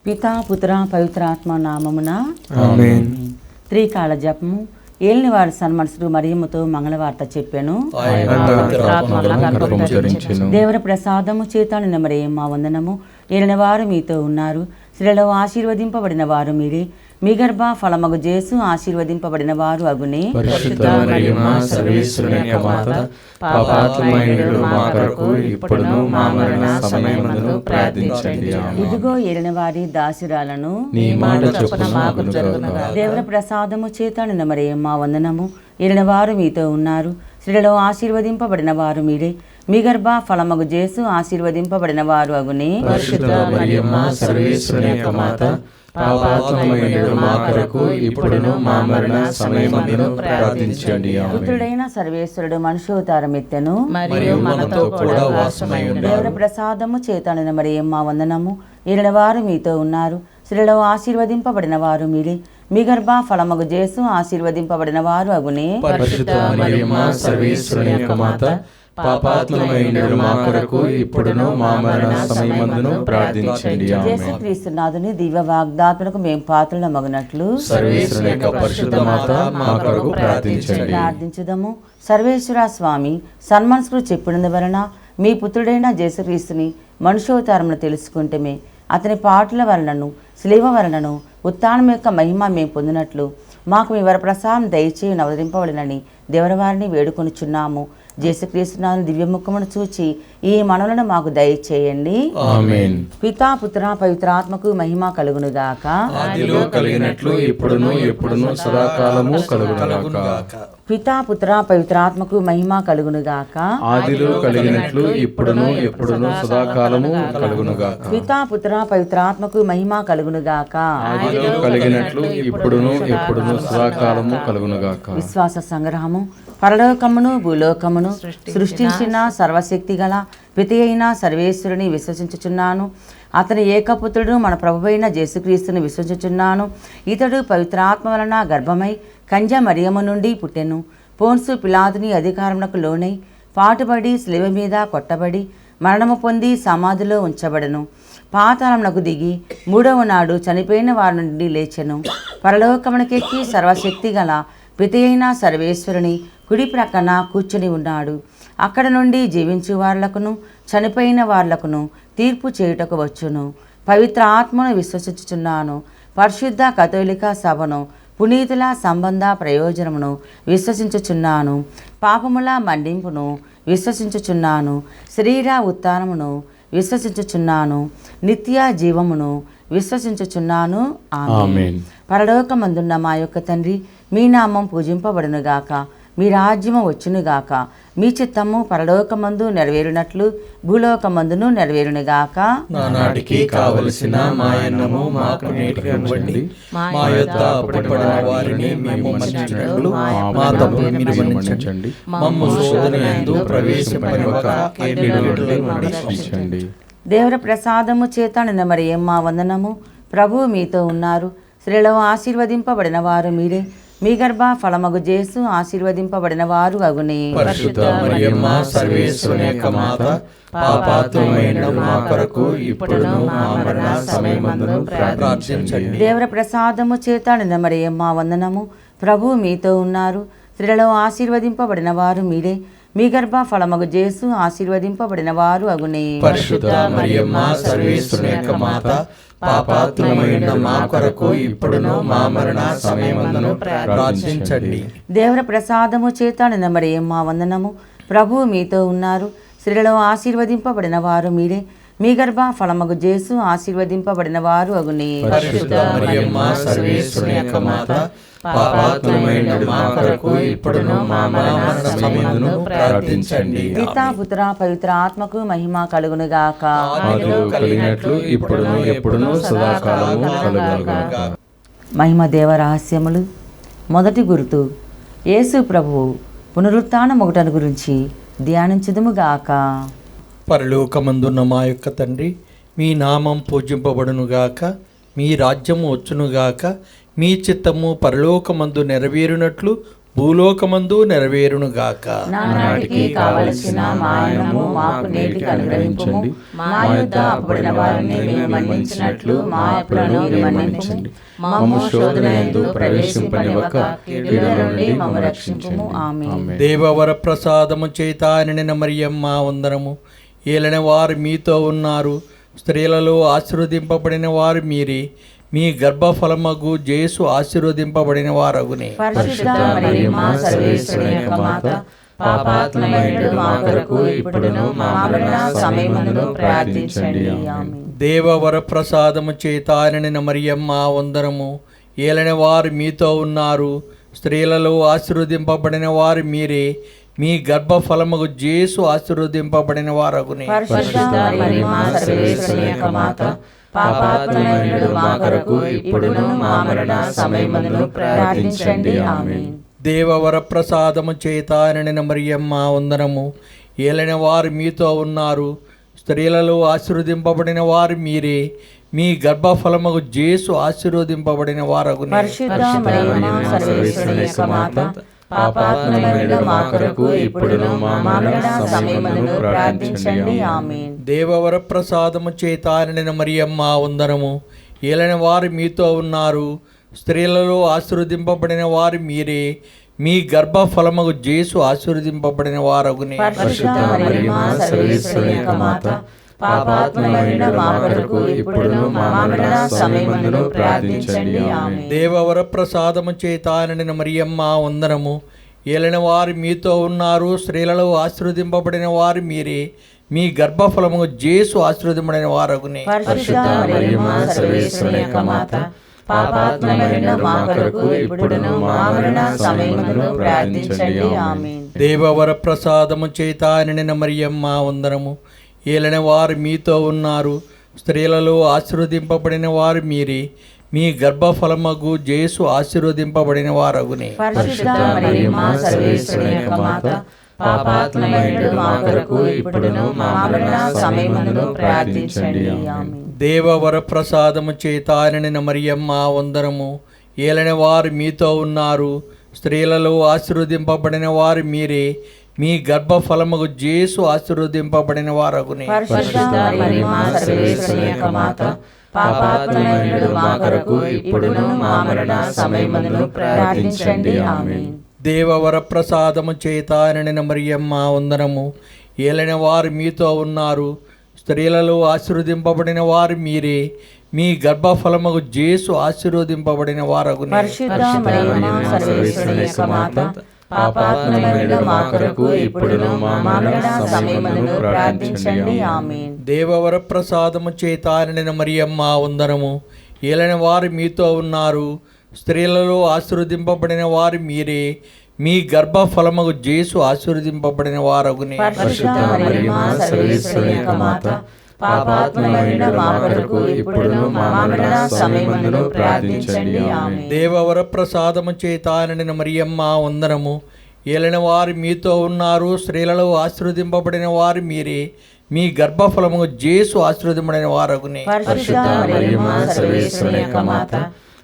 పితా పుత్ర పవిత్రాత్మ నామమున ఆమేన్. త్రికాల జపము. ఏలిన వారి సన్మనసుడు మరియమ్మతో మంగళవార్త చెప్పాను. దేవర ప్రసాదము చేత నిన్న మరియమ్మ వందనము. ఏలిన వారు మీతో ఉన్నారు, స్త్రీలలో ఆశీర్వదింపబడిన వారు మీరే, మీ గర్భ ఫలమగు జేసు ఆశీర్వదింపబడిన వారు అగునే. పరిశుద్ధ మరియమ్మ సర్వేశ్వరుని యొక్క మాత, పాపాత్ములైన మా కొరకు ఇప్పుడును మా మరణ సమయమందును ప్రార్థించండి. ఆమేన్. ఇదిగో ఏలిన వారి దాసురాలను, నీ మాట చొప్పున మాకు జరుగునుగాక. దేవర ప్రసాదము చేత నిన్న మరియమ్మ వందనము. ఏలిన వారు మీతో ఉన్నారు, స్త్రీలలో ఆశీర్వదింపబడిన వారు మీరే, మీ గర్భ ఫలమగు జేసు ఆశీర్వదింపబడిన వారు అగునే. పరిశుద్ధ మరియమ్మ సర్వేశ్వరుని యొక్క మాత, పాపాత్ములైన మా కొరకు ఇప్పుడును మా మరణ సమయమందును ప్రార్థించండి. ఆమేన్. పుత్రుడైన సర్వేశ్వరుడు మనుషోతారం ఎత్తెను, మరియు మనతో కూడా వాసమై ఉన్నాడు. దేవర ప్రసాదము చేతనిన మరియమ్మ వందనము. ఏలిన వారు మీతో ఉన్నారు, స్త్రీలలో ఆశీర్వదింపబడిన వారు మీరే, మీ గర్భ ఫలమగు జేసు ఆశీర్వదింపబడిన వారు అగునే. పరిశుద్ధ మరియమ్మ సర్వేశ్వరుని యొక్క మాత, పాపాత్ములైన మా కొరకు ఇప్పుడును మా మరణ సమయమందును ప్రార్థించండి. ఆమేన్. యేసుక్రీస్తునాథుని దివ్య వాగ్దాత్మలకు మేము పాత్రల మగునట్లు సర్వేశ్వరుని యొక్క పరిశుద్ధ మాత మా కొరకు ప్రార్థించండి. ప్రార్థించుదము. సర్వేశ్వర స్వామి సన్మనసుడు చెప్పినందు వలన మీ పుత్రుడైన యేసుక్రీస్తుని మనుషోతారమును తెలుసుకుంటమే, అతని పాటల వలనను శిలువ వలనను ఉత్థానం యొక్క మహిమ మేము పొందినట్లు మాకు మీ వరప్రసాదం దయచేయి అవతరింపవలనని దేవరవారిని వేడుకొనుచున్నాము. యేసుక్రీస్తునాథుని దివ్యముఖమును చూచి ఈ మనవులను మాకు దయచేయండి. ఆమేన్. పితా పుత్ర పవిత్రాత్మకు మహిమ కలుగునుగాక. ఆదిలో కలిగినట్లు ఇప్పుడును ఎప్పుడును సదాకాలము కలుగునుగాక. పితా పుత్ర పవిత్రాత్మకు మహిమ కలుగునుగాక. ఆదిలో కలిగినట్లు ఇప్పుడును ఎప్పుడును సదాకాలము కలుగునుగాక. పితా పుత్ర పవిత్రాత్మకు మహిమ కలుగునుగాక. ఆదిలో కలిగినట్లు ఇప్పుడును ఎప్పుడును సదాకాలము కలుగునుగాక. విశ్వాస సంగ్రహము. పరలోకమును భూలోకమును సృష్టించిన సర్వశక్తి గల పితి అయిన సర్వేశ్వరుని విశ్వసించుచున్నాను. అతని ఏకపుత్రుడు మన ప్రభువైన యేసుక్రీస్తుని విశ్వసించుచున్నాను. ఇతడు పవిత్రాత్మ వలన గర్భమై కంజ మరియమ్మ నుండి పుట్టెను. పోన్సు పిలాతుని అధికారమునకు లోనై పాటుబడి శిలువ మీద కొట్టబడి మరణము పొంది సమాధిలో ఉంచబడెను. పాతాళమునకు దిగి మూడవ నాడు చనిపోయిన వారి నుండి లేచెను. పరలోకమునకెక్కి సర్వశక్తి గల పితి అయిన సర్వేశ్వరుని కుడి ప్రక్కన కూర్చుని ఉన్నాడు. అక్కడ నుండి జీవించు వార్లకును చనిపోయిన వార్లకును తీర్పు చేయుటకు వచ్చును. పవిత్ర ఆత్మను విశ్వసించుచున్నాను. పరిశుద్ధ కథోలిక సభను పునీతుల సంబంధ ప్రయోజనమును విశ్వసించుచున్నాను. పాపముల మండింపును విశ్వసించుచున్నాను. శరీర ఉత్థానమును విశ్వసించుచున్నాను. నిత్య జీవమును విశ్వసించుచున్నాను. ఆమేన్. పరలోకమందున్న మా యొక్క తండ్రి, మీ నామం పూజింపబడునుగాక, మీ రాజ్యము వచ్చునుగాక, మీ చిత్తము పరలోకమందు నెరవేరునట్లు భూలోకమందును నెరవేరునుగాక. నానాటికి కావలసిన మా అన్నము మాకు నేటికి ఇవ్వండి. మా యొద్ద అప్పుడైన వారిని మేము మన్నించినట్లు మా తప్పులు మీరు మన్నించండి. మమ్ము శోధనయందు ప్రవేశింపనివ్వక కీడు నుండి రక్షించండి. దేవర ప్రసాదము చేత నిన్న మరియమ్మ వందనము. ప్రభువు మీతో ఉన్నారు, స్త్రీలలో ఆశీర్వదింపబడిన వారు మీరే, మీ గర్భ ఫలమగు జేసు ఆశీర్వదింపబడిన వారు అగునే. పరిశుద్ధ మరియమ్మ సర్వేశ్వరుని యొక్క మాత, పాపాత్ములైన మా కొరకు ఇప్పుడును మా మరణ సమయమందును ప్రార్థించండి. దేవర ప్రసాదము చేత నిన్న మరియమ్మ వందనము. ప్రభువు మీతో ఉన్నారు, స్త్రీలలో ఆశీర్వదింపబడిన వారు మీరే, మీ గర్భ ఫలమగు జేసు ఆశీర్వదింపబడిన వారు అగునే. పరిశుద్ధ మరియమ్మ సర్వేశ్వరుని యొక్క మాత, పాపాత్ములైన మా కొరకు ఇప్పుడును మా మరణ సమయమందును ప్రార్థించండి. దేవర ప్రసాదము చేత నిన్న మరియమ్మ వందనము. ప్రభువు మీతో ఉన్నారు, స్త్రీలలో ఆశీర్వదింపబడిన వారు మీరే, మీ గర్భ ఫలమగు జేసు ఆశీర్వదింపబడిన వారు అగునే. పరిశుద్ధ మరియమ్మ సర్వేశ్వరుని యొక్క మాత, పాపాత్ములైన మా కొరకు ఇప్పుడును మా మరణ సమయమందును ప్రార్థించండి. పితా పుత్ర పవిత్ర ఆత్మకు మహిమ కలుగునుగాక. ఆదిలో కలిగినట్లు ఇప్పుడును ఎప్పుడును సదాకాలము కలుగునుగాక. మహిమ దేవ రహస్యములు. మొదటి గుర్తు, యేసు ప్రభువు పునరుత్థానమొకటను గురించి ధ్యానించుదుముగాక. పరలోకమందున్న మా యొక్క తండ్రి, మీ నామం పూజింపబడునుగాక, మీ రాజ్యము వచ్చునుగాక, మీ చిత్తము పరలోకమందు నెరవేరునట్లు భూలోకమందు నెరవేరునుగాక. నానాటికి కావలసిన మా అన్నము మాకు నేటికి అనుగ్రహించండి. మా యొద్ద అప్పుడైన వారిని మేము మన్నించినట్లు మా అప్పులను మీరు మన్నించండి. మమ్ము శోధన యందు ప్రవేశింపనివ్వక కీడుల నుండి మమ్ము రక్షించుము. ఆమేన్. దేవవర ప్రసాదము చేత నిండిన మరియమ్మ వందనము. ఏలిన వారు మీతో ఉన్నారు, స్త్రీలలో ఆశీర్వదింపబడిన వారు మీరే. మీ గర్భఫలమగు జేసు ఆశీర్వదింపబడిన వారగునే. పరిశుద్ధ మరియమ్మ సర్వేశ్వరుని యొక్క మాత, పాపాత్ములైన మా కొరకు ఇప్పుడును మా మరణ సమయమందును ప్రార్థించండి. ఆమేన్. దేవవర ప్రసాదము చేత నిండిన మరియమ్మ వందనము. ఏలిన వారు మీతో ఉన్నారు, స్త్రీలలో ఆశీర్వదింపబడిన వారు మీరే. మీ గర్భఫలమగు జేసు ఆశీర్వదింపబడిన వారగునే. పరిశుద్ధ మరియమ్మ సర్వేశ్వరుని యొక్క మాత, పాపాత్ములైన మా కొరకు ఇప్పుడును మా మరణ సమయమందును ప్రార్థించండి. ఆమేన్. దేవవర ప్రసాదము చేత నిండిన మరియమ్మ వందనము. ఏలిన వారు మీతో ఉన్నారు, స్త్రీలలో ఆశీర్వదింపబడిన వారు మీరే. మీ గర్భఫలమగు జేసు ఆశీర్వదింపబడిన వారగునే. పరిశుద్ధ మరియమ్మ సర్వేశ్వరుని యొక్క మాత, పాపాత్ములైన మా కొరకు ఇప్పుడును మా మరణ సమయమందును ప్రార్థించండి. ఆమేన్. దేవవర ప్రసాదము చేత నిండిన మరియమ్మ వందనము. ఏలిన వారు మీతో ఉన్నారు, స్త్రీలలో ఆశీర్వదింపబడిన వారు మీరే. మీ గర్భఫలమగు జేసు ఆశీర్వదింపబడిన వారగునే. పరిశుద్ధ మరియమ్మ సర్వేశ్వరుని యొక్క మాత, పాపాత్ములైన మా కొరకు ఇప్పుడును మా మరణ సమయమందును ప్రార్థించండి. ఆమేన్. దేవవర ప్రసాదము చేత నిండిన మరియమ్మ వందనము. ఏలిన వారు మీతో ఉన్నారు, స్త్రీలలో ఆశీర్వదింపబడిన వారు మీరే. మీ గర్భఫలము జేసు ఆశీర్వదింపబడిన వారగునే. పరిశుద్ధ మరియమ్మ సర్వేశ్వరుని యొక్క మాత, పాపాత్ములైన మా కొరకు ఇప్పుడును మా మరణ సమయమందును ప్రార్థించండి. ఆమేన్. దేవవర ప్రసాదము చేత నిండిన మరియమ్మ వందనము. ఏలిన వారు మీతో ఉన్నారు, స్త్రీలలో ఆశీర్వదింపబడిన వారు మీరే. మీ గర్భఫలమగు జేసు ఆశీర్వదింపబడిన వారగునే. పరిశుద్ధ మరియమ్మ సర్వేశ్వరుని యొక్క మాత, పాపాత్ములైన మా కొరకు ఇప్పుడును మా మరణ సమయమందును ప్రార్థించండి. ఆమేన్. దేవవర ప్రసాదము చేత నిండిన మరియమ్మ వందనము. ఏలిన వారు మీతో ఉన్నారు, స్త్రీలలో ఆశీర్వదింపబడిన వారు మీరే. మీ గర్భఫలమగు జేసు ఆశీర్వదింపబడిన వారగునే. పరిశుద్ధ మరియమ్మ సర్వేశ్వరుని యొక్క మాత, పాపాత్ములైన మా కొరకు ఇప్పుడును మా మరణ సమయమందును ప్రార్థించండి. ఆమేన్. దేవవర ప్రసాదము చేత నిండిన మరియమ్మ వందనము. ఏలిన వారు మీతో ఉన్నారు, స్త్రీలలో ఆశీర్వదింపబడిన వారు మీరే. మీ గర్భఫలమగు జేసు ఆశీర్వదింపబడిన వారగునే. పరిశుద్ధ మరియమ్మ సర్వేశ్వరుని యొక్క మాత, పాపాత్ములైన మా కొరకు ఇప్పుడును మా మరణ సమయమందును ప్రార్థించండి. ఆమేన్. దేవవర ప్రసాదము చేత నిండిన మరియమ్మ వందనము. ఏలిన వారు మీతో ఉన్నారు, స్త్రీలలో ఆశీర్వదింపబడిన వారు మీరే. మీ గర్భఫలమగు జేసు ఆశీర్వదింపబడిన వారగునే. పరిశుద్ధ మరియమ్మ సర్వేశ్వరుని యొక్క మాత, పాపాత్ములైన మా కొరకు ఇప్పుడును మా మరణ సమయమందును ప్రార్థించండి. ఆమేన్. దేవవర ప్రసాదము చేత నిండిన మరియమ్మ వందనము. ఏలిన వారు మీతో ఉన్నారు, స్త్రీలలో ఆశీర్వదింపబడిన వారు మీరే. మీ గర్భఫలము జేసు ఆశీర్వదింపబడిన వారగునే. పరిశుద్ధ మరియమ్మ సర్వేశ్వరుని యొక్క మాత,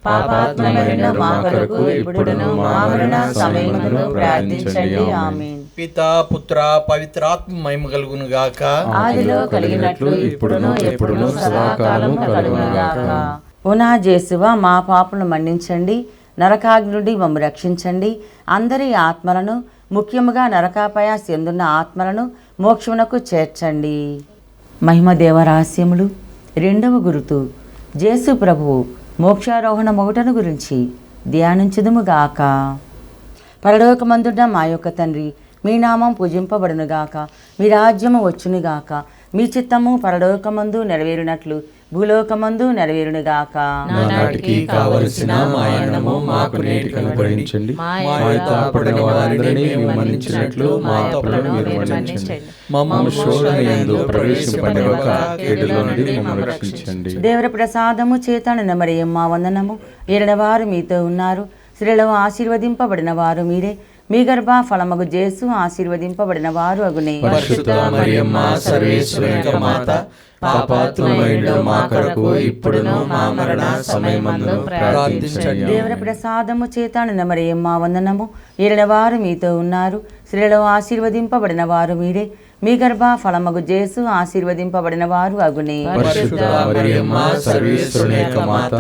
పాపాత్ములైన మా కొరకు ఇప్పుడును మా మరణ సమయమందును ప్రార్థించండి. ఆమేన్. పితా పుత్ర పవిత్రాత్మ మహిమ కలుగును గాక. ఆదిలో కలిగినట్లు ఇప్పుడును ఎప్పుడును సదాకాలం కలుగునుగాక. ఓ నా జేసువా, మా పాపలను మన్నించండి, నరకాగ్ని నుండి మమ్ము రక్షించండి. అందరి ఆత్మలను, ముఖ్యముగా నరకాపయాసి ఎందున్న ఆత్మలను మోక్షమునకు చేర్చండి. మహిమదేవ రహస్యములు. రెండవ గురుతు, జేసు ప్రభువు మోక్షారోహణ మొగటను గురించి ధ్యానించుదుముగాక. పరలోకమందున్న మా యొక్క తండ్రి, మీ నామం పూజింపబడునుగాక, మీ రాజ్యము వచ్చునుగాక, మీ చిత్తము పరలోకమందు నెరవేరునట్లు భూలోకమందు నెరవేరునుగాక. నానాటికి కావలసిన మా అన్నము మాకు నేటికి అనుగ్రహించండి. మా యొక్క అప్పుడైన వారందరినీ మేము మన్నించినట్లు మా తప్పులను మీరు మన్నించండి. మమ్ము శోధన యందు ప్రవేశింపనివ్వక కీడుల నుండి మమ్మల్ని రక్షించండి. దేవర ప్రసాదము చేత నిన్న మరియమ్మ వందనము. ఏలిన వారు మీతో ఉన్నారు, స్త్రీలలో ఆశీర్వదింపబడిన వారు మీరే. మీ గర్భ ఫలమగు జేసు ఆశీర్వదింపబడిన వారు అగునే. పరిశుద్ధ మరియమ్మ సర్వేశ్వరుని యొక్క మాత, పాపాత్ములమైన మా కొరకు ఇప్పుడును మా మరణ సమయమందును ప్రార్థించండి. దేవర ప్రసాదము చేతానిన మరియమ్మ వందనము. ఏలిన వారు మీతో ఉన్నారు, స్త్రీలలో ఆశీర్వదింపబడిన వారు మీరే. మీ గర్భ ఫలమగు జేసు ఆశీర్వదింపబడిన వారు అగునే. పరిశుద్ధ మరియమ్మ సర్వేశ్వరుని యొక్క మాత,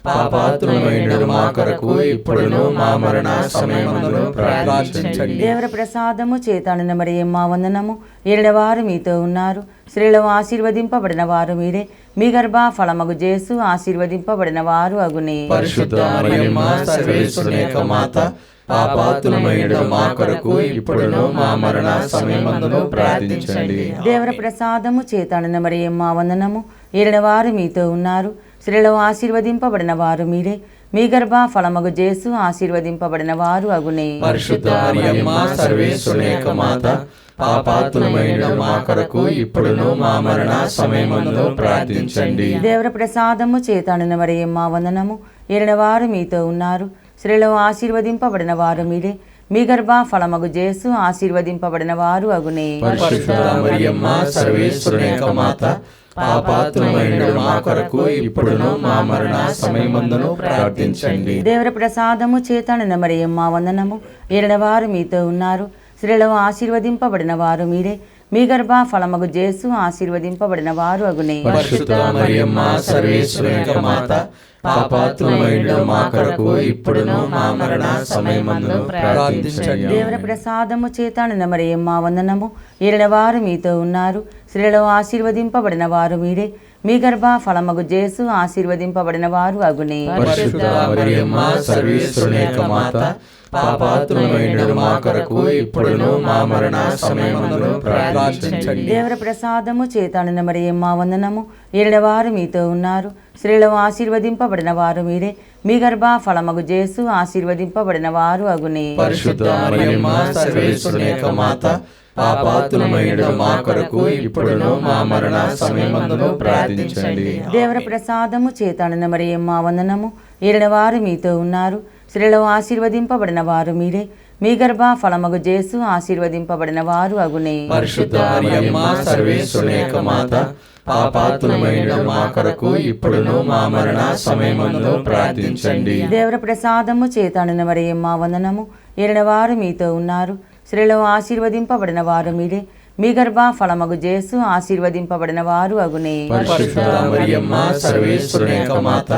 పాపాత్ములమైన మా కొరకు ఇప్పుడును మా మరణ సమయమందును ప్రార్థించండి. దేవర ప్రసాదము చేతానిన మరియమ్మ వందనము. ఏలిన వారు మీతో ఉన్నారు, స్త్రీలలో ఆశీర్వదింపబడిన వారు మీరే. మీ గర్భ ఫలమగు జేసు ఆశీర్వదింపబడిన వారు అగునే. పరిశుద్ధ మరియమ్మ సర్వేశ్వరుని యొక్క మాత, పాపాత్ములమైన మా కొరకు ఇప్పుడును మా మరణ సమయమందును ప్రార్థించండి. దేవర ప్రసాదము చేతానిన మరియమ్మ వందనము. ఏలిన వారు మీతో ఉన్నారు, స్త్రీలలో ఆశీర్వదింపబడిన వారు మీరే. మీ గర్భ ఫలమగు జేసు ఆశీర్వదింపబడిన వారు అగునే. పరిశుద్ధ మరియమ్మ సర్వేశ్వరుని యొక్క మాత, పాపాత్ములమైన మా కొరకు ఇప్పుడును మా మరణ సమయమందును ప్రార్థించండి. దేవర ప్రసాదము చేతానిన మరియమ్మ వందనము. ఏలిన వారు మీతో ఉన్నారు, స్త్రీలలో ఆశీర్వదింపబడిన వారు మీరే. మీ గర్భ ఫలమగు జేసు ఆశీర్వదింపబడిన వారు అగునే. పరిశుద్ధ మరియమ్మ సర్వేశ్వరుని యొక్క మాత, పాపాత్ములమైన మా కొరకు ఇప్పుడును మా మరణ సమయమందును ప్రార్థించండి. దేవర ప్రసాదము చేతానిన మరియమ్మ వందనము. ఏలిన వారు మీతో ఉన్నారు, స్త్రీలలో ఆశీర్వదింపబడిన వారు మీరే. మీ గర్భ ఫలమగు జేసు ఆశీర్వదింపబడిన వారు అగునే. పరిశుద్ధ మరియమ్మ సర్వేశ్వరుని యొక్క మాత, పాపాత్ములమైన మా కొరకు ఇప్పుడును మా మరణ సమయమందును ప్రార్థించండి. దేవర ప్రసాదము చేతానిన మరియమ్మ వందనము. ఏలిన వారు మీతో ఉన్నారు, స్త్రీలలో ఆశీర్వదింపబడిన వారు మీరే. మీ గర్భ ఫలమగు జేసు ఆశీర్వదింపబడిన వారు అగునే. పరిశుద్ధ మరియమ్మ సర్వేశ్వరుని యొక్క మాత, పాపాత్ములమైన మా కొరకు ఇప్పుడును మా మరణ సమయమందును ప్రార్థించండి. దేవర ప్రసాదము చేతానిన మరియమ్మ వందనము. ఏలిన వారు మీతో ఉన్నారు, స్త్రీలలో ఆశీర్వదింపబడిన వారు మీరే. మీ గర్భ ఫలమగు జేసు ఆశీర్వదింపబడిన వారు అగునే. పరిశుద్ధ మరియమ్మ సర్వేశ్వరుని యొక్క మాత, పాపాత్ములమైన మా కొరకు ఇప్పుడును మా మరణ సమయమందును ప్రార్థించండి. దేవర ప్రసాదము చేతానిన మరియమ్మ వందనము. ఏలిన వారు మీతో ఉన్నారు, స్త్రీలలో ఆశీర్వదింపబడిన వారు మీరే. మీ గర్భ ఫలమగు జేసు ఆశీర్వదింపబడిన వారు అగునే. పరిశుద్ధ మరియమ్మ సర్వేశ్వరుని యొక్క మాత, పాపాత్ములమైన మా కొరకు ఇప్పుడును మా మరణ సమయమందును ప్రార్థించండి. దేవర ప్రసాదము చేతానిన మరియమ్మ వందనము. ఏలిన వారు మీతో ఉన్నారు, స్త్రీలలో ఆశీర్వదింపబడిన వారు మీరే. మీ గర్భ ఫలమగు జేసు ఆశీర్వదింపబడిన వారు అగునే. పరిశుద్ధ మరియమ్మ సర్వేశ్వరుని యొక్క మాత,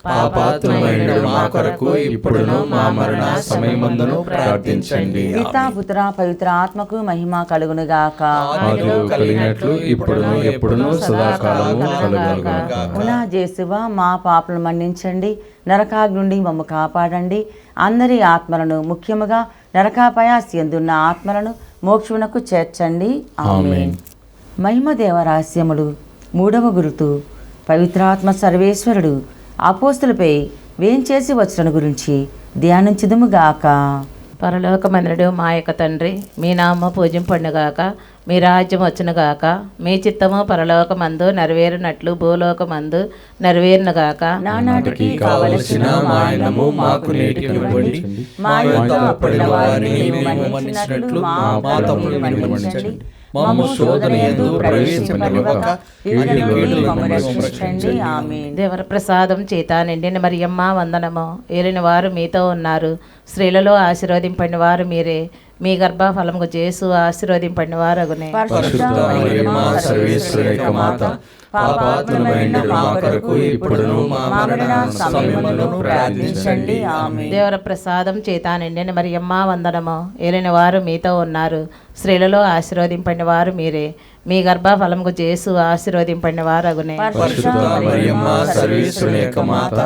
పాపాత్ములమైన మా కొరకు ఇప్పుడును మా మరణ సమయమందును ప్రార్థించండి. పితా పుత్ర పవిత్ర ఆత్మకు మహిమ కలుగును గాక. ఆదిలో కలిగినట్లు ఇప్పుడును ఎప్పుడును సదాకాలము కలుగుగాక. ఉనా జేసువ మా పాపలను మన్నించండి, నరకాగ్ని నుండి మమ్ము కాపాడండి. అందరి ఆత్మలను, ముఖ్యముగా నరకాపయాస్యందున్న ఆత్మలను మోక్షమునకు చేర్చండి. ఆమేన్. మహిమ దేవ రహస్యములు. మూడవ గురుతు. పవిత్రాత్మ సర్వేశ్వరుడు అపోస్తులపై వేంచేసి వచ్చిన గురించి ధ్యానించుదుముగాక. పరలోకమందుడు మా యొక్క తండ్రి, మీ నామ పూజింపండుగాక, మీ రాజ్యం వచ్చునుగాక, మీ చిత్తము పరలోకమందు నెరవేరునట్లు భూలోకమందు నెరవేరునుగాక. నానాటికి కావలసిన మా అన్నము మాకు నేటికి ఇవ్వండి. మా యొద్ద యొద్ద అప్పుడైన వారిని మేము మన్నించినట్లు మా తప్పులు మన్నించండి. మమ్ము శోధన యందు ప్రవేశింపనివ్వక కీడు నుండి మమ్మల్ని రక్షించండి. ఆమేన్. దేవర ప్రసాదం చేత నిండిన మరియమ్మ వందనము. ఏలిన వారు మీతో ఉన్నారు, స్త్రీలలో ఆశీర్వదింపని వారు మీరే. మీ గర్భ ఫలముకు జేసు ఆశీర్వదింపని వారు అగునే. పరిశుద్ధ మరియమ్మ సర్వేశ్వరుని యొక్క మాత, పాపాత్ములమైన మా కొరకు ఇప్పుడును మా మరణ సమయమందును ప్రార్థించండి. ఆమేన్. దేవర ప్రసాదం చేత నిండిన మరియమ్మ వందనము. ఏలిన వారు మీతో ఉన్నారు, స్త్రీలలో ఆశీర్వదింపని వారు మీరే. మీ గర్భ ఫలముకు జేసు ఆశీర్వదింపని వారు అగునే. పరిశుద్ధ మరియమ్మ సర్వేశ్వరుని యొక్క మాత,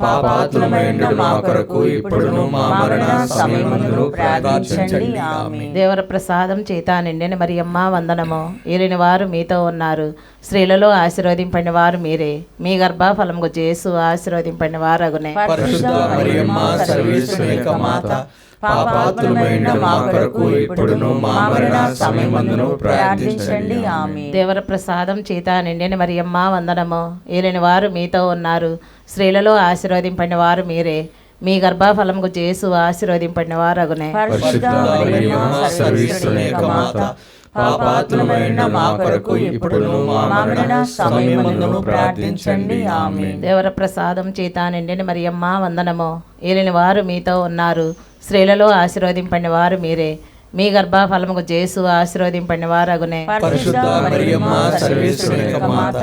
పాపాత్ములమైన మా కొరకు ఇప్పుడును మా మరణ సమయమందును ప్రార్థించండి. ఆమేన్. దేవర ప్రసాదం చేత నిండిన మరియమ్మ వందనము. ఏలిన వారు మీతో ఉన్నారు, స్త్రీలలో ఆశీర్వదింపని వారు మీరే. మీ గర్భ ఫలముకు జేసు ఆశీర్వదింపని వారు అగునే. పరిశుద్ధ మరియమ్మ సర్వేశ్వరుని యొక్క మాత, పాపాత్ములమైన మా కొరకు ఇప్పుడును మా మరణ సమయమందును ప్రార్థించండి. ఆమేన్. దేవర ప్రసాదం చేత నిండిన మరియమ్మ వందనము. ఏలిన వారు మీతో ఉన్నారు, స్త్రీలలో ఆశీర్వదింపని వారు మీరే. మీ గర్భఫలముకు యేసు ఆశీర్వదింపబడిన వారగునే. పరిశుద్ధ మరియమ్మ సర్వేశ్వరుని యొక్క మాత, పాపాత్ములమైన మా కొరకు ఇప్పుడును మా మరణ సమయమందును ప్రార్థించండి. ఆమేన్. దేవర ప్రసాదం చేత నిండిన మరియమ్మ వందనము. ఏలిన వారు మీతో ఉన్నారు, స్త్రీలలో ఆశీర్వదింపడిన వారు మీరే. మీ గర్భఫలముకు యేసు ఆశీర్వదింపడిన వారగునే. పరిశుద్ధ మరియమ్మ సర్వేశ్వరుని యొక్క మాత,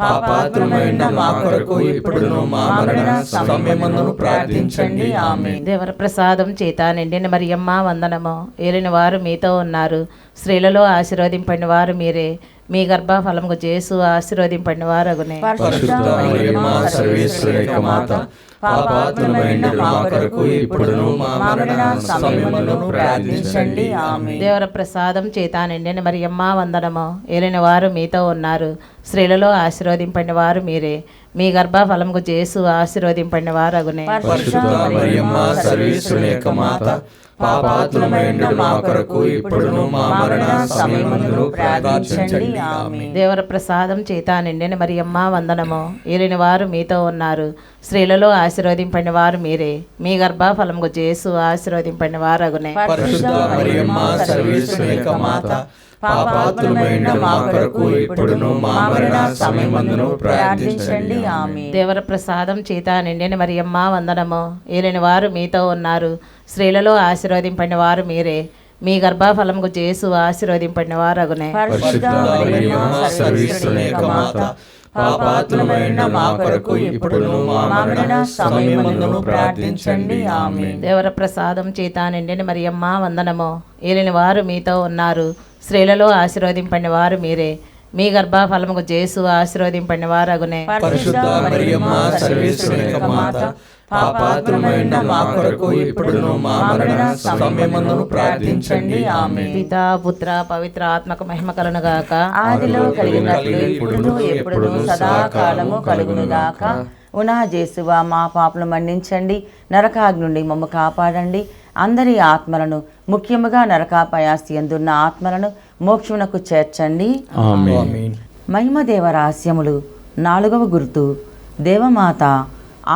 పాపాత్ములమైన మా కొరకు ఇప్పుడును మా మరణ సమయమందును ప్రార్థించండి. ఆమేన్. దేవర ప్రసాదం చేత నిండిన మరియమ్మ వందనము. ఏలిన వారు మీతో ఉన్నారు, స్త్రీలలో ఆశీర్వదింపడిన వారు మీరే. మీ గర్భఫలముకు యేసు ఆశీర్వదింపడిన వారగునే. పరిశుద్ధ మరియమ్మ సర్వేశ్వరుని యొక్క మాత, పాపాత్ములమైన మా కొరకు ఇప్పుడును మా మరణ సమయమందును ప్రార్థించండి. ఆమేన్. దేవర ప్రసాదం చేత నిండిన మరియమ్మ వందనము. ఏలిన వారు మీతో ఉన్నారు, స్త్రీలలో ఆశీర్వదింపడిన వారు మీరే. మీ గర్భఫలముకు యేసు ఆశీర్వదింపడిన వారగునే. పరిశుద్ధ మరియమ్మ సర్వేశ్వరుని యొక్క మాత, పాపాత్ములమైన మా కొరకు ఇప్పుడును మా మరణ సమయమందును ప్రార్థించండి. ఆమేన్. దేవర ప్రసాదం చేత నిండిన మరియమ్మ వందనము. ఏలిన వారు మీతో ఉన్నారు, స్త్రీలలో ఆశీర్వదింపడిన వారు మీరే. మీ గర్భఫలముకు యేసు ఆశీర్వదింపడిన వారగునే. పరిశుద్ధ మరియమ్మ సర్వేశ్వరుని యొక్క మాత, పాపాత్ములమైన మా కొరకు ఇప్పుడును మా మరణ సమయమందును ప్రార్థించండి. ఆమేన్. దేవర ప్రసాదం చేత నిండిన మరియమ్మ వందనము. ఏలిన వారు మీతో ఉన్నారు, స్త్రీలలో ఆశీర్వదింపడిన వారు మీరే. మీ గర్భఫలముకు యేసు ఆశీర్వదింపడిన వారగునే. పరిశుద్ధ మరియమ్మ సర్వేశ్వరుని యొక్క మాత, పాపాత్ములమైన మా కొరకు ఇప్పుడును మా మరణ సమయమందును ప్రార్థించండి. ఆమేన్. దేవర ప్రసాదం చేత నిండిన మరియమ్మ వందనము. ఏలిన వారు మీతో ఉన్నారు, స్త్రీలలో ఆశీర్వదింపడిన వారు మీరే. మీ గర్భఫలముకు యేసు ఆశీర్వదింపడిన వారగునే. పరిశుద్ధ మరియమ్మ సర్వేశ్వరుని యొక్క మాత, పాపాత్ములమైన మా కొరకు ఇప్పుడును మా మరణ సమయమందును ప్రార్థించండి. ఆమేన్. పితా పుత్ర పవిత్ర ఆత్మక మహిమ కలును గాక. ఆదిలో కలిగినట్లు ఇప్పుడును ఎప్పుడును సదాకాలము కలుగును గాక. ఉనా జేసువా మా పాపలు మన్నించండి, నరకాగ్ని నుండి మమ్మ కాపాడండి. అందరి ఆత్మలను, ముఖ్యముగా నరకాపయాస్తి ఎందున్న ఆత్మలను మోక్షమునకు చేర్చండి. ఆమేన్. మహిమదేవ రహస్యములు. 4వ గుర్తు, దేవమాత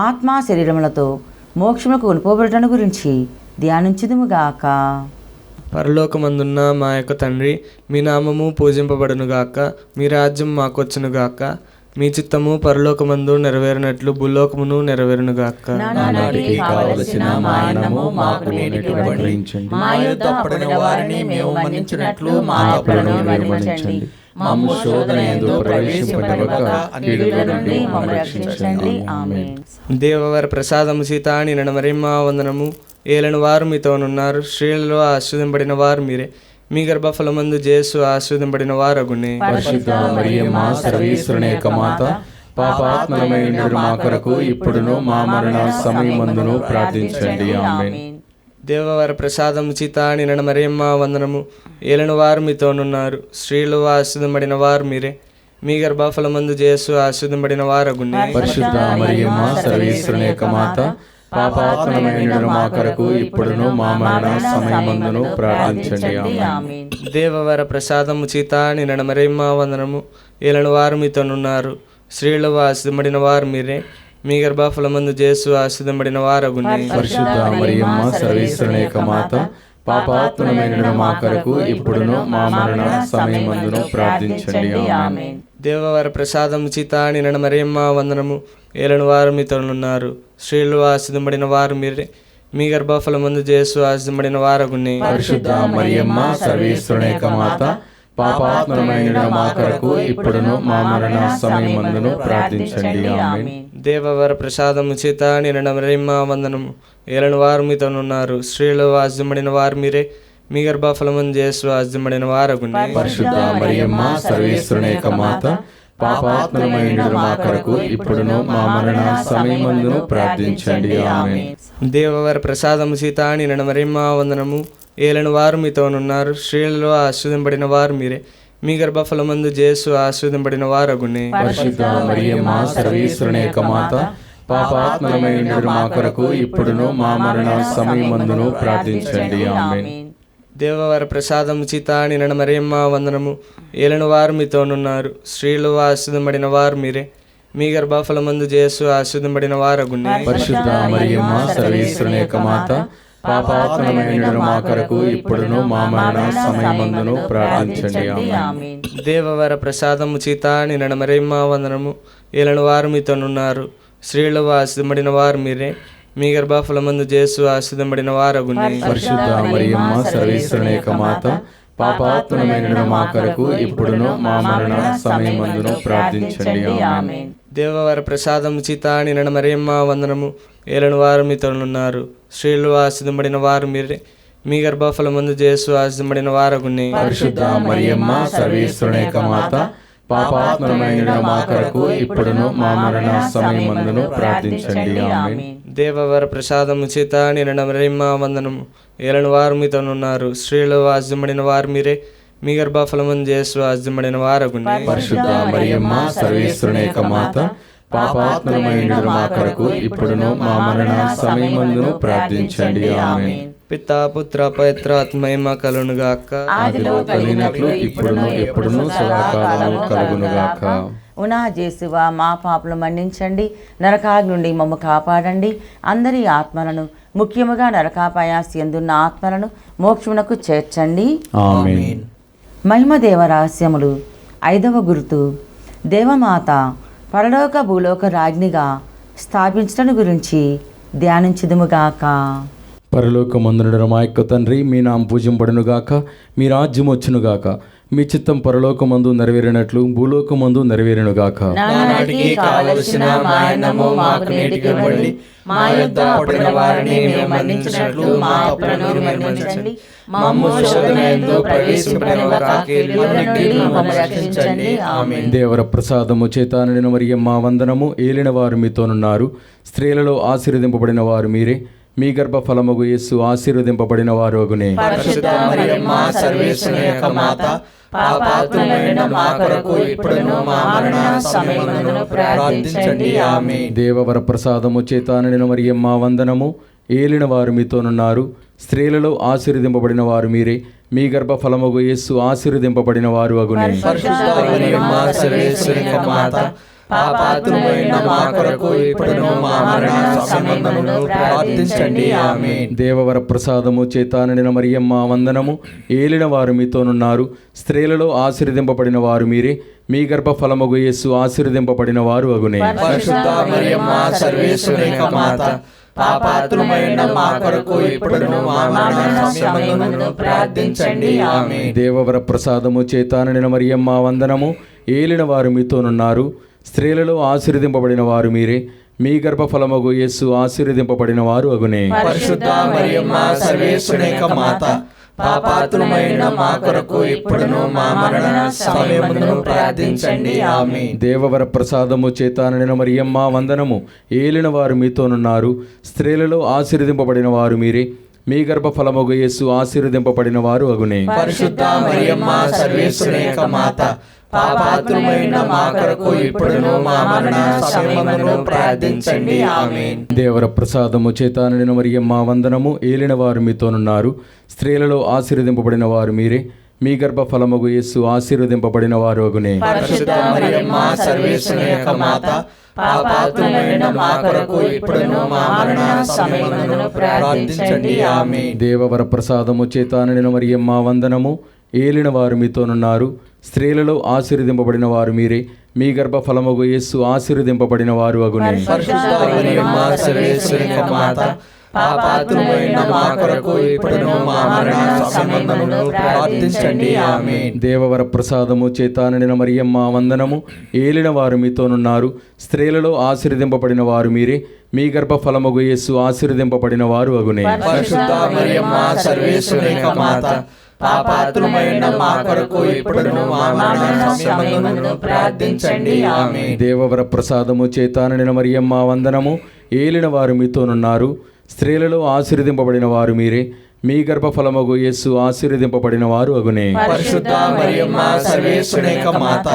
ఆత్మ శరీరములతో మోక్షములకు కొనుపోబడటం గురించి ధ్యానించుదుముగాక. పరలోకమందున్న మా యొక్క తండ్రి, మీ నామము పూజింపబడునుగాక, మీ రాజ్యం మాకొచ్చునుగాక, మీ చిత్తము పరలోకమందు నెరవేరినట్లు భూలోకమును నెరవేరునుగాక. నానాటికి కావలసిన మా అన్నము మాకు నేటికి ఇవ్వండి. మా యొద్ద అప్పుడైన వారిని మేము మన్నించినట్లు మా అప్పులను మన్నించండి. మమ్ము శోధన యందు ప్రవేశింపనివ్వక కీడుల నుండి మమ్ము రక్షించండి. ఆమేన్. దేవవర ప్రసాదము సీత నిన్న మరియమ్మ వందనము. ఏలిన వారు మీతోనున్నారు, స్త్రీలలో ఆశీర్వదింపబడిన వారు మీరే. మీ గర్భఫలమందు యేసు ఆశీర్వదింపబడిన వారగునే. పరిశుద్ధ మరియమ్మ సర్వేశ్వరుని యొక్క మాత, పాపాత్ములమైన మా కొరకు ఇప్పుడును మా మరణ సమయమందును ప్రార్థించండి. ఆమేన్. దేవవర ప్రసాదము సీత నిన్న మరియమ్మ వందనము. ఏలిన వారు మీతోనున్నారు, స్త్రీలు ఆశీర్వదింపబడిన వారు మీరే. మీ గర్భఫలమందు యేసు ఆశీర్వదింపబడిన వారగునే. పరిశుద్ధ మరియమ్మ సర్వేశ్వరుని యొక్క మాత, పాపాత్ములమైన మా కొరకు ఇప్పుడును మా మరణ సమయమందును ప్రార్థించండి. ఆమేన్. దేవవర ప్రసాదము సీత నిన్న మరియమ్మ వందనము. ఏలిన వారు మీతోనున్నారు, స్త్రీలు ఆశీర్వదింపబడిన వారు మీరే. మీ గర్భఫలమందు యేసు ఆశీర్వదింపబడిన వారగునే. పరిశుద్ధ మరియమ్మ సర్వేశ్వరుని యొక్క మాత, పాపాత్ములమైన మా కొరకు ఇప్పుడును మా మరణ సమయమందును ప్రార్థించండి. ఆమేన్. దేవవర ప్రసాదము సీత నిన్న మరియమ్మ వందనము. ఏలిన వారు మీతోనున్నారు, స్త్రీలు ఆశీర్వదింపబడిన వారు మీరే. మీ గర్భఫలమందు యేసు ఆశీర్వదింపబడిన వారగునే. పరిశుద్ధ మరియమ్మ సర్వేశ్వరుని యొక్క మాత, పాపాత్ములమైన మా కొరకు ఇప్పుడును మా మరణ సమయమందును ప్రార్థించండి. ఆమేన్. దేవవర ప్రసాదము చేత నిన్న మరియమ్మ వందనము. ఏలిన వారు మీతోనున్నారు, స్త్రీలు ఆశీర్వదింపబడిన వారు మీరే. మీ గర్భఫలమందు యేసు ఆశీర్వదింపబడిన వారగునే. పరిశుద్ధ మరియమ్మ సర్వేశ్వరుని యొక్క మాత, పాపాత్ములమైన మా కొరకు ఇప్పుడును మా మరణ సమయమందును ప్రార్థించండి. ఆమేన్. దేవవర ప్రసాదము సీత నిన్న మరియమ్మ వందనము. ఏలిన వారు మీతోనున్నారు, స్త్రీలలో ఆశీర్వదింపబడిన వారు మీరే. మీ గర్భఫలమందు యేసు ఆశీర్వదింపబడిన వారగునే. పరిశుద్ధ మరియమ్మ సర్వేశ్వరుని యొక్క మాత, పాపాత్ములమైన మా కొరకు ఇప్పుడును మా మరణ సమయమందును ప్రార్థించండి. ఆమేన్. దేవవర ప్రసాదము సీత నిన్న మరియమ్మ వందనము. ఏలిన వారు మీతోనున్నారు, స్త్రీలు ఆశీర్వదింపబడిన వారు మీరే. మీ గర్భఫలమందు యేసు ఆశీర్వదింపబడిన వారగునే. పరిశుద్ధ మరియమ్మ సర్వేశ్వరుని యొక్క మాత, పాపాత్మమైన మా కొరకు ఇప్పుడును మా మరణ సమయమందును ప్రార్థించండి. ఆమేన్. దేవవర ప్రసాదము చేత నిన్న మరియమ్మ వందనము. ఏలన వారు మీతోనున్నారు, స్త్రీలలో ఆశీర్వదింపబడిన వారు మీరే. మీ గర్భఫలమందు యేసు ఆశీర్వదింపబడిన వారగునే. పరిశుద్ధ మరియమ్మ సర్వేశ్వరుని యొక్క మాత, పాపాత్మమైన మా కొరకు ఇప్పుడును మా మరణ సమయమందును ప్రార్థించండి. ఆమేన్. దేవవర ప్రసాదము చేత నిన్న మరియమ్మ వందనము. ఏలన వారు మీతోనున్నారు, స్త్రీలలో ఆశీర్వదింపబడిన వారు మీరే. మీ గర్భఫలమందు యేసు ఆశీర్వదింపబడిన వారగునే. పరిశుద్ధ మరియమ్మ సర్వేశ్వరుని యొక్క మాత, పాపాత్మమైన మా కొరకు ఇప్పుడును మా మరణ సమయమందును ప్రార్థించండి. ఆమేన్. దేవవర ప్రసాదము చేత నిన్న మరియమ్మ వందనము. ఏలన వారు మీతోనున్నారు, స్త్రీలలో ఆశీర్వదింపబడిన వారు మీరే. మీ గర్భఫలమందు యేసు ఆశీర్వదింపబడిన వారగునే. పరిశుద్ధ మరియమ్మ సర్వేశ్వరుని యొక్క మాత, పాపాత్మమైన మా కొరకు ఇప్పుడును మా మరణ సమయమందును ప్రార్థించండి. ఆమేన్. పితా పుత్ర పవిత్రాత్మయమ కలునుగాక. ఆదిలో కలిగినట్లు ఇప్పుడును ఎప్పుడును సదాకాలము కలుగునుగాక. ఉనా జేసువా మా పాపలు మన్నించండి, నరకాగ్ని నుండి మమ్మ కాపాడండి, అందరి ఆత్మలను ముఖ్యముగా నరకాపాయాసి ఎందున్న ఆత్మలను మోక్షమునకు చేర్చండి. ఆమేన్. మహిమదేవ రహస్యములు. 5వ గుర్తు, దేవమాత పరలోక భూలోక రాజ్ఞిగా స్థాపించడం గురించి ధ్యానించుదుముగాక. పరలోకమందున మా యొక్క తండ్రి, మీ నామం పూజింపబడునుగాక, మీ రాజ్యం వచ్చునుగాక, మీ చిత్తం పరలోకమందు నెరవేరినట్లు భూలోకమందు నెరవేరునుగాక. నానాటికి కావలసిన మా అన్నము మాకు నేటికి ఇవ్వండి, మా యొద్ద అప్పుడైన వారిని మేము మన్నించినట్లు మా అప్పులను మన్నించండి, మమ్ము శోధనయందు ప్రవేశింపనివ్వక కీడుల నుండి మమ్మల్ని రక్షించండి. ఆమేన్. దేవర ప్రసాదము చేత నిండిన మరియమ్మ వందనము. ఏలిన వారు మీతోనున్నారు, స్త్రీలలో ఆశీర్వదింపబడిన వారు మీరే. మీ గర్భఫలమగు యేసు ఆశీర్వదింపబడిన వారు అగునే. పరిశుద్ధ మరియమ్మ సర్వేశ్వరుని యొక్క మాత, పాపాత్ములైన మా కొరకు ఇప్పుడును మా మరణ సమయమందును ప్రార్థించండి. ఆమేన్. దేవవర ప్రసాదము చేత నిండిన మరియమ్మ వందనము. ఏలిన వారు మీతోనున్నారు, స్త్రీలలో ఆశీర్వదింపబడిన వారు మీరే. మీ గర్భఫలమగు యేసు ఆశీర్వదింపబడిన వారు అగునే. పరిశుద్ధ మరియమ్మ సర్వేశ్వరుని యొక్క మాత, పాపాత్ములైన మా కొరకు ఇప్పుడును మా మరణ సమయమందును ప్రార్థించండి. ఆమేన్. దేవవర ప్రసాదము చేత నిండిన మరియమ్మ వందనము. ఏలిన వారు మీతోనున్నారు, స్త్రీలలో ఆశీర్వదింపబడిన వారు మీరే. మీ గర్భఫలమగు యేసు ఆశీర్వదింపబడిన వారు అగునే. పరిశుద్ధ మరియమ్మ సర్వేశ్వరుని యొక్క మాత, పాపాత్ములైన మా కొరకు ఇప్పుడును మా మరణ సమయమందును ప్రార్థించండి. ఆమేన్. దేవవర ప్రసాదము చేత నిండిన మరియమ్మ వందనము. ఏలిన వారు మీతోనున్నారు, స్త్రీలలో ఆశీర్వదింపబడిన వారు మీరే. మీ గర్భఫలమగు యేసు ఆశీర్వదింపబడిన వారు అగునే. పరిశుద్ధ మరియమ్మ సర్వేశ్వరుని యొక్క మాత, పాపాత్ములైన మా కొరకు ఇప్పుడును మా మరణ సమయమందును ప్రార్థించండి. ఆమేన్. దేవవర ప్రసాదము చేత నిండిన మరియమ్మ వందనము. ఏలిన వారు మీతోనున్నారు, స్త్రీలలో ఆశీర్వదింపబడిన వారు మీరే. మీ గర్భఫలమగు యేసు ఆశీర్వదింపబడిన వారు అగునే. పరిశుద్ధ మరియమ్మ సర్వేశ్వరుని యొక్క మాత, పాపాత్ములైన మా కొరకు ఇప్పుడును మా మరణ సమయమందును ప్రార్థించండి. ఆమేన్. దేవర ప్రసాదము చేత నిండిన మరియమ్మ వందనము. ఏలిన వారు మీతోనున్నారు, స్త్రీలలో ఆశీర్వదింపబడిన వారు మీరే. మీ గర్భఫలమగు యేసు ఆశీర్వదింపబడిన వారు అగునే. పరిశుద్ధ మరియమ్మ సర్వేశ్వరుని యొక్క మాత, పాపాత్ములైన మా కొరకు ఇప్పుడును మా మరణ సమయమందును ప్రార్థించండి. ఆమేన్. దేవవర ప్రసాదము చేత నిండిన మరియమ్మ వందనము. ఏలిన వారు మీతోనున్నారు, స్త్రీలలో ఆశీర్వదింపబడిన వారు మీరే. మీ గర్భఫలమగు యేసు ఆశీర్వదింపబడిన వారు అగునే. పరిశుద్ధ మరియమ్మ సర్వేశ్వరుని యొక్క మాత, పాపాత్ములైన మా కొరకు ఇప్పుడును మా మరణ సమయమందును ప్రార్థించండి. ఆమేన్. దేవవర ప్రసాదము చేత నిండిన మరియమ్మ వందనము. ఏలిన వారు మీతోనున్నారు, స్త్రీలలో ఆశీర్వదింపబడిన వారు మీరే. మీ గర్భఫలమగు యేసు ఆశీర్వదింపబడిన వారు అగునే. పరిశుద్ధ మరియమ్మ సర్వేశ్వరుని యొక్క మాత, పాపాత్ములైన మా కొరకు ఇప్పుడును మా మరణ సమయమందును ప్రార్థించండి. ఆమేన్. దేవవర ప్రసాదము చేత నిండిన మరియమ్మ వందనము. ఏలిన వారు మీతోనున్నారు, స్త్రీలలో ఆశీర్వదింపబడిన వారు మీరే. మీ గర్భఫలమగు యేసు ఆశీర్వదింపబడిన వారు అగునే. పరిశుద్ధ మరియమ్మ సర్వేశ్వరుని యొక్క మాత,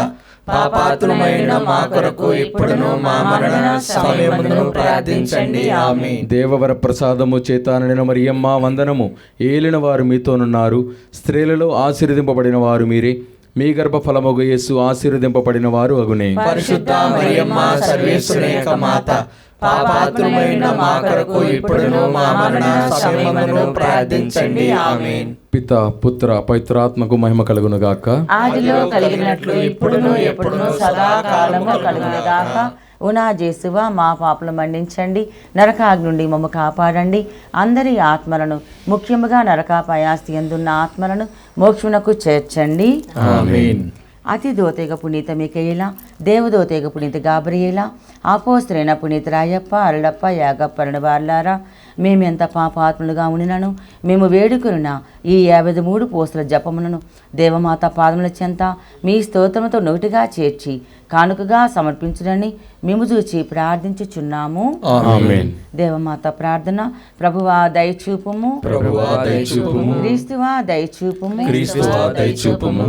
పాపాత్ములైన మా కొరకు ఇప్పుడును మా మరణ సమయమందును ప్రార్థించండి. ఆమేన్. దేవవర ప్రసాదము చేత నిండిన మరియమ్మ వందనము. ఏలిన వారు మీతోనున్నారు, స్త్రీలలో ఆశీర్వదింపబడిన వారు మీరే. మీ గర్భఫలమగు యేసు ఆశీర్వదింపబడిన వారు అగునే. పరిశుద్ధ మరియమ్మ సర్వేశ్వరుని యొక్క మాత, పాపాత్ములైన మా కొరకు ఇప్పుడును మా మరణ సమయమును ప్రార్థించండి. ఆమేన్. పిత పుత్ర పవిత్రాత్మకు మహిమ కలుగును గాక. ఆదిలో కలిగినట్లు ఇప్పుడును ఎప్పుడును సదాకాలము కలుగును గాక. ఉనా జేసువ మా పాపలు మన్నించండి, నరకాగ్ని నుండి మమ్మ కాపాడండి, అందరి ఆత్మలను ముఖ్యముగా నరకాపయాస్తి ఎందున్న ఆత్మలను మోక్షమునకు చేర్చండి. ఆమేన్. అతి దోతేగ పునీత మికయేల, దేవదోతేగ పునీత గాబ్రియేల, అపోస్తలైన పునీత రాయప్ప, అరుళప్ప, యాగప్ప వార్లారా, మేమెంత పాపాత్ములుగా ఉండినను మేము వేడుకున్న ఈ 53 పోస్తుల జపములను దేవమాత పాదముల చెంత మీ స్తోత్రముతో నొకటిగా చేర్చి కానుకగా సమర్పించుడని మేము చూచి ప్రార్థించుచున్నాము. ఆమేన్. దేవమాత ప్రార్థన. ప్రభువా దయచూపుము, ప్రభువా దయచూపుము, క్రీస్తువా దయచూపుము, క్రీస్తువా దయచూపుము,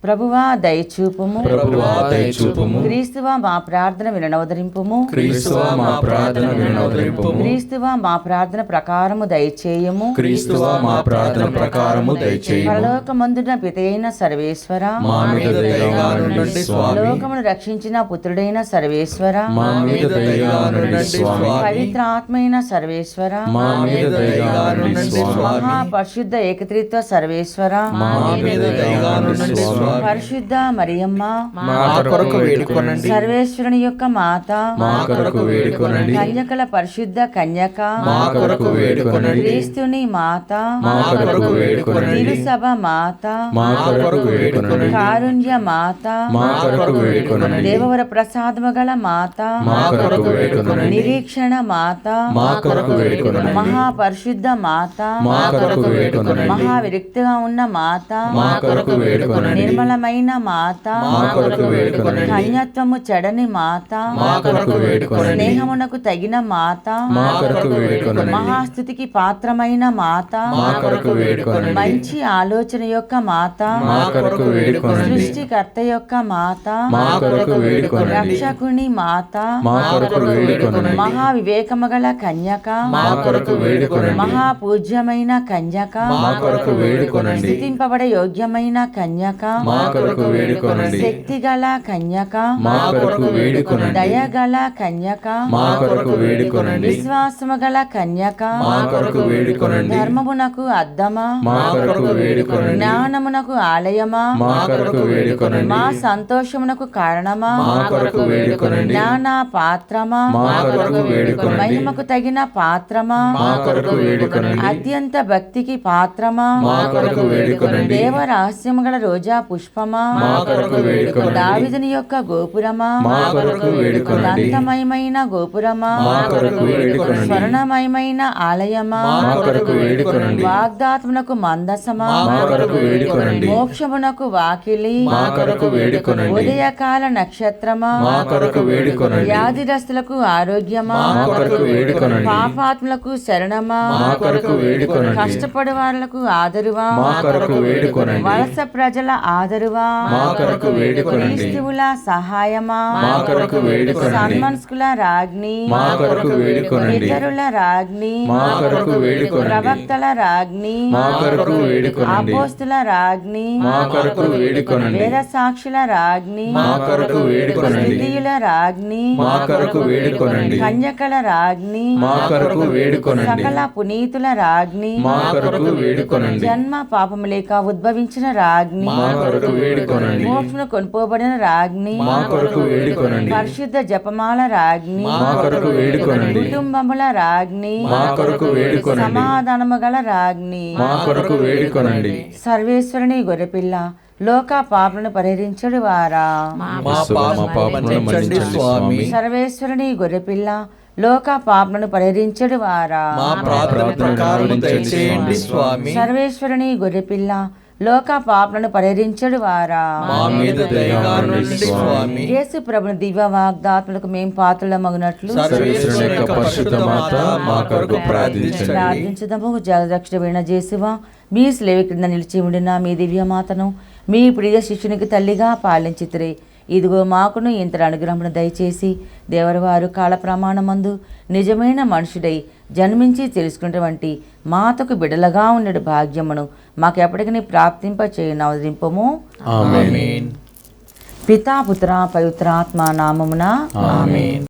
ప్రభువా దయచూపుము, ప్రభువా దయచూపుము, క్రీస్తువా మా ప్రార్థన వినవదరింపుము, క్రీస్తువా మా ప్రార్థన వినవదరింపుము, క్రీస్తువా మా ప్రార్థన ప్రకారము దయచేయము, క్రీస్తువా మా ప్రార్థన ప్రకారము దయచేయము. పరలోకమందున పితయైన సర్వేశ్వర, మా మీద దయగా నుండి స్వామి, లోకమును రక్షించిన పుత్రుడైన సర్వేశ్వర, మా మీద దయగా నుండి స్వామి, పవిత్ర ఆత్మైన సర్వేశ్వర, మా మీద దయగా నుండి స్వామి, మహాపరిశుద్ధ ఏకత్రిత్వ సర్వేశ్వర, మా మీద దయగా నుండి స్వామి, పరిశుద్ధ మరియమ్మ మా కొరకు వేడుకొనండి. సర్వేశ్వరుని యొక్క మాత, మా కొరకు వేడుకొనండి. కన్యకల పరిశుద్ధ కన్యక, మా కొరకు వేడుకొనండి. క్రీస్తుని మాత, మా కొరకు వేడుకొనండి. తిరుసభ మాత, మా కొరకు వేడుకొనండి. కారుణ్య మాత, మా కొరకు వేడుకొనండి. దేవవర ప్రసాదము గల మాత, మా కొరకు వేడుకొనండి. నిరీక్షణ మాత, మా కొరకు వేడుకొనండి. మహాపరిశుద్ధ మాత, మా కొరకు వేడుకొనండి. మహావిరక్తిగా ఉన్న మాత, మా కొరకు వేడుకొనండి. నిర్మలమైన మాత, మా కొరకు వేడుకొనండి. కన్యత్వము చెడని మాత, మా కొరకు వేడుకొనండి. స్నేహమునకు తగిన మాత, మా కొరకు వేడుకొనండి. మహాస్థుతికి పాత్రమైన మాత, మా కొరకు వేడుకొనండి. మంచి ఆలోచన యొక్క మాత, మా కొరకు వేడుకొనండి. సృష్టికర్త యొక్క మాత, మా కొరకు వేడుకొనండి. రక్షకుని మాత, మా కొరకు వేడుకొనండి. మహా వివేకము గల కన్యక, మా కొరకు వేడుకొనండి. మహాపూజ్యమైన కన్యక, మా కొరకు వేడుకొనండి. స్థుతింపబడే యోగ్యమైన కన్యక, మా కొరకు వేడుకొనండి. శక్తి గల కన్యక, మా కొరకు వేడుకొనండి. దయగల కన్యక, మా కొరకు వేడుకొనండి. విశ్వాసము గల కన్యక, మా కొరకు వేడుకొనండి. ధర్మమునకు అద్దమా, మా కొరకు వేడుకొనండి. జ్ఞానమునకు ఆలయమా, మా కొరకు వేడుకొనండి. మా సంతోషమునకు కారణమా, మా కొరకు వేడుకొనండి. జ్ఞాన పాత్రమా, మా కొరకు వేడుకొనండి. మహిమకు తగిన పాత్రమా, మా కొరకు వేడుకొనండి. అత్యంత భక్తికి పాత్రమా, మా కొరకు వేడుకొనండి. దేవ రహస్యము గల రోజా పుష్పమా, మా కొరకు వేడుకొనండి. దావీదుని యొక్క గోపురమా, మా కొరకు వేడుకొనండి. దంతమయమైన గోపురమా, మా కొరకు వేడుకొనండి. స్వర్ణమయమైన ఆలయమా, మా కొరకు వేడుకొనండి. వాగ్దాత్మునకు మందసమా, మా కొరకు వేడుకొనండి. మోక్షమునకు వాకిలి, మా కొరకు వేడుకొనండి. ఉదయకాల నక్షత్రమా, మా కొరకు వేడుకొనండి. వ్యాధిగ్రస్తులకు ఆరోగ్యమా, మా కొరకు వేడుకొనండి. పాపాత్ములకు శరణమా, మా కొరకు వేడుకొనండి. కష్టపడు వాళ్లకు ఆదరువా, మా కొరకు వేడుకొనండి. వలస ప్రజల ఆదరువా, మా కొరకు వేడుకొనండి. క్రీస్తువుల సహాయమా, మా కొరకు వేడుకొనండి. సన్మనస్కుల రాజ్ఞి, మా కొరకు వేడుకొనండి. ఇతరుల రాజ్ఞి, మా కొరకు వేడుకొనండి. ప్రవక్తల రాజ్ఞి, మా కొరకు వేడుకొనండి. అపోస్తుల రాజ్ఞి, మా కొరకు వేడుకొనండి. వేద సాక్షుల రాజ్ఞి, మా కొరకు వేడుకొనండి. స్థితియుల రాజ్ఞి, మా కొరకు వేడుకొనండి. కన్యకల రాజ్ఞి, మా కొరకు వేడుకొనండి. సకల పునీతుల రాజ్ఞి, మా కొరకు వేడుకొనండి. జన్మ పాపము లేక ఉద్భవించిన రాజ్ఞి, మా కొరకు వేడుకొనండి. మోక్షమును కొనుపోబడిన రాజ్ఞి, మా కొరకు వేడుకొనండి. పరిశుద్ధ జపమాల రాజ్ఞి, మా కొరకు వేడుకొనండి. కుటుంబముల రాజ్ఞి, మా కొరకు వేడుకొనండి. సమాధానము గల రాజ్ఞి, మా కొరకు వేడుకొనండి. సర్వేశ్వరుని గొర్రెపిల్ల లోక పాపలను పరిహరించడు వారా, మా పాపములను మన్నించండి స్వామి. సర్వేశ్వరుని గొర్రెపిల్ల లోక పాపలను పరిహరించడు వారా, మా ప్రార్థన ప్రకారం దయచేయండి స్వామి. సర్వేశ్వరుని గొర్రెపిల్ల లోక పాపలను పరిహరించడు వారా, మా మీద దయగా నుండి స్వామి. యేసు ప్రభుని దివ్య వాగ్దాత్మలకు మేం పాత్రల మగునట్లు సర్వేశ్వరుని యొక్క పరిశుద్ధ మాత మా కొరకు ప్రార్థించండి. ప్రార్థించుదాము. జాగ్రత్త జేసువా, మీ స్లేవ క్రింద నిలిచి ఉండిన మీ దివ్యమాతను మీ ప్రియ శిష్యునికి తల్లిగా పాలించితిరి. ఇదిగో మాకును ఇంతటి అనుగ్రహమును దయచేసి దేవరి వారు కాల ప్రమాణమందు నిజమైన మనుషుడై జన్మించి తెలుసుకున్నటువంటి మాతకు బిడలగా ఉండడు భాగ్యమును మాకెప్పటికీ ప్రాప్తింప చేయను అవదింపము. ఆమేన్. పితా పుత్ర పవిత్రాత్మ నామమున ఆమేన్.